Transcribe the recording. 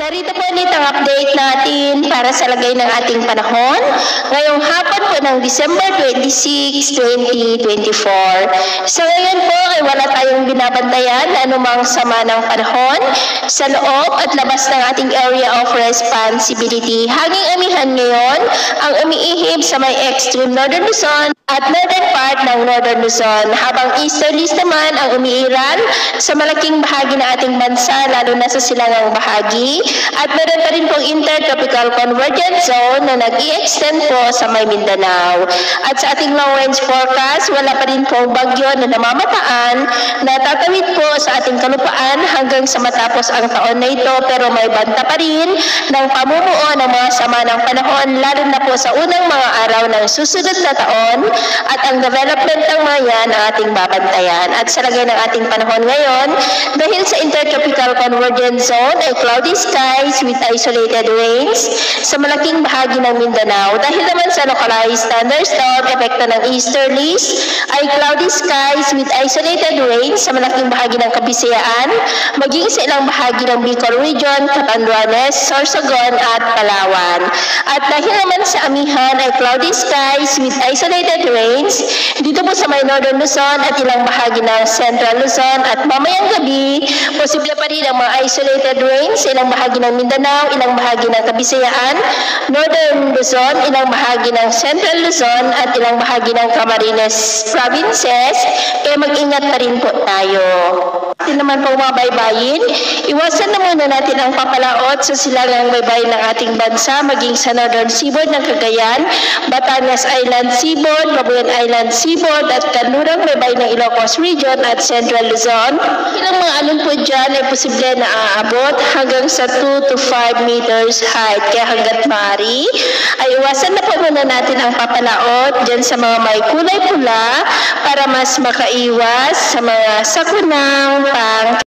Narito po ulit ang update natin para sa lagay ng ating panahon ngayong hapon po ng December 26, 2024. So ngayon po ay wala tayong binabantayan na anumang sama ng panahon sa loob at labas ng ating area of responsibility. Hanging amihan ngayon ang umiihip sa may extreme northern Luzon at northern part ng northern Luzon, habang easterlies naman ang umiiral sa malaking bahagi ng ating bansa, lalo na sa silangang bahagi. At meron pa rin pong intertropical convergence zone na nag-i-extend po sa may Mindanao. At sa ating long range forecast, wala pa rin pong bagyo na namamataan na tatawid po sa ating kalupaan hanggang sa matapos ang taon na ito, pero may banta pa rin ng pamumuo ng mga sama ng panahon, lalo na po sa unang mga araw ng susunod na taon. At ang development ng mga yan ang ating babantayan. At sa lagay ng ating panahon ngayon, dahil sa intertropical convergence zone ay cloudy skies with isolated rains sa malaking bahagi ng Mindanao. Dahil naman sa localized thunderstorm, epekto ng easterlies, ay cloudy skies with isolated rains sa malaking bahagi ng Kabisayaan, maging sa ilang bahagi ng Bicol Region, Catanduanes, Sorsogon at Palawan. At dahil naman sa amihan ay cloudy skies with isolated rains dito po sa may northern Luzon at ilang bahagi ng central Luzon, at mamayang gabi posible pa rin ang mga isolated rains sa ilang bahagi ng Mindanao, ilang bahagi ng Kabisayaan, northern Luzon, ilang bahagi ng central Luzon at ilang bahagi ng Camarines provinces. Kaya mag-ingat pa rin po tayo. Atin naman po mga baybayin, iwasan na muna natin ang papalaot sa silangang baybayin ng ating bansa, maging sa northern seaboard ng Cagayan, Batangas Island Seaboard, Babuyan Island Seaboard at kanlurang baybayin ng Ilocos Region at Central Luzon. Ilang mga alon po dyan ay posible na aabot hanggang sa 2 to 5 meters height. Kaya hanggat maaari ay iwasan na po muna natin ang papalaot dyan sa mga may kulay pula para mas makaiwas sa mga sakunang pang